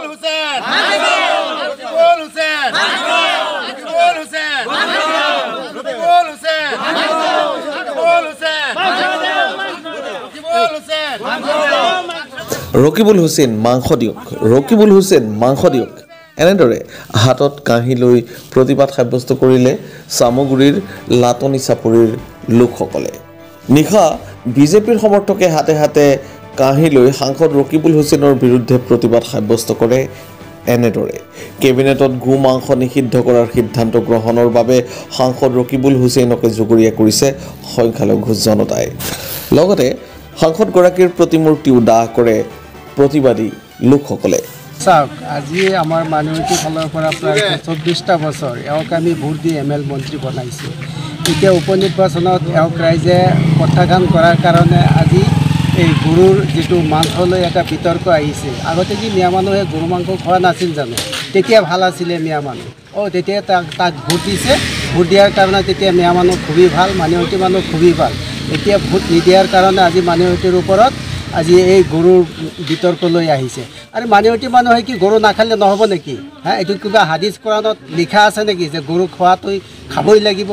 হুসেন ৰকিবুল হুছেইন মাংস দিয়ক, ৰকিবুল হুছেইন মাংস দিয়ক এনেদৰে হাতত কাঁহি লৈ প্ৰতিবাদ সাব্যস্ত কৰিলে চামগুৰিৰ লাটনি চাপৰিৰ লোকসকলে। নিশা বিজেপিৰ সমৰ্থকে হাতে হাতে কাঁহি লৈ সাংসদ ৰকিবুল হুছেইনৰ বিৰুদ্ধে প্ৰতিবাদ সাব্যস্ত কৰে। এনেদৰে কেবিনেটত গো মাংস নিষিদ্ধ কৰাৰ সিদ্ধান্ত গ্ৰহণৰ বাবে সাংসদ ৰকিবুল হুছেইনকে জগৰীয়া কৰিছে সংখ্যালঘু জনতাই। লগতে সাংসদগৰাকীৰ প্ৰতিমূৰ্তিও দাহ কৰে প্ৰতিবাদী লোকসকলে। চাওক, আজি আমাৰ মাইনৰিটি ফালৰ পৰা প্ৰায় 24টা বছৰ এওঁক আমি ভোট দি ML মন্ত্ৰী বনাইছোঁ। এতিয়া উপনিৰ্বাচনত এওঁক ৰাইজে প্ৰত্যাখ্যান কৰাৰ কাৰণে আজি এই গৰুৰ যিটো মাংস লৈ এটা বিতৰ্ক আহিছে। আগতে কি মিয়া মানুহে গৰু মাংস খোৱা নাছিল জানো? তেতিয়া ভাল আছিলে মিয়া মানুহ। তেতিয়া তাক ভোট দিছে, ভোট দিয়াৰ কাৰণে তেতিয়া মিয়া মানুহ খুবেই ভাল, মাইনৰিটি মানুহ খুবেই ভাল। এতিয়া ভোট নিদিয়াৰ কাৰণে আজি মাইনৰিটিৰ ওপৰত আজি এই গৰুৰ বিতৰ্ক লৈ আহিছে। আৰু মাইনৰিটি মানুহে কি গৰু নাখালে নহ'ব নেকি? এইটো কিবা হাদিছ কোৰাণত লিখা আছে নেকি যে গৰু খোৱাটো খাবই লাগিব,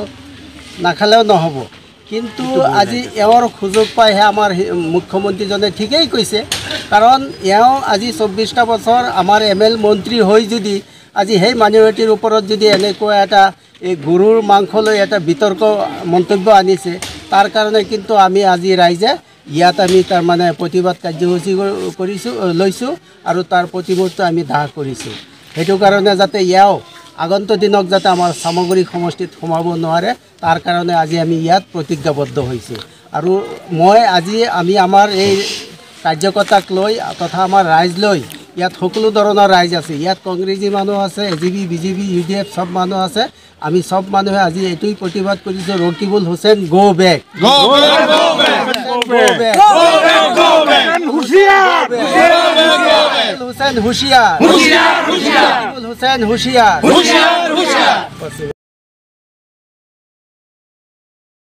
নাখালেও নহ'ব? কিন্তু আজি এওঁৰ সুযোগ পাইহে আমাৰ মুখ্যমন্ত্ৰীজনে ঠিকেই কৈছে। কাৰণ এওঁ আজি 24টা বছৰ আমাৰ ML মন্ত্ৰী হৈ যদি আজি সেই মাইনৰিটিৰ ওপৰত যদি এনেকুৱা এটা এই গৰুৰ মাংস লৈ এটা বিতৰ্ক মন্তব্য আনিছে, তাৰ কাৰণে কিন্তু আমি আজি ৰাইজে ইয়াত আমি তাৰমানে প্ৰতিবাদ কাৰ্যসূচী লৈছোঁ আৰু তাৰ প্ৰতিমূৰ্তি আমি দাহ কৰিছোঁ। সেইটো কাৰণে যাতে এওঁ আগন্তুক দিনক যাতে আমাৰ চামগুৰি সমষ্টিত সোমাব নোৱাৰে, তাৰ কাৰণে আজি আমি ইয়াত প্ৰতিজ্ঞাবদ্ধ হৈছোঁ। আৰু আমি আমাৰ এই কাৰ্যকৰ্তাক লৈ তথা আমাৰ ৰাইজ লৈ ইয়াত সকলো ধৰণৰ ৰাইজ আছে। ইয়াত কংগ্ৰেছী মানুহ আছে, AGP, BJP, UDF চব মানুহ আছে। আমি চব মানুহে আজি এইটোৱেই প্ৰতিবাদ কৰিছোঁ, ৰকিবুল হুছেইন গো বেক, হুছেইন হুঁচিয়াৰ।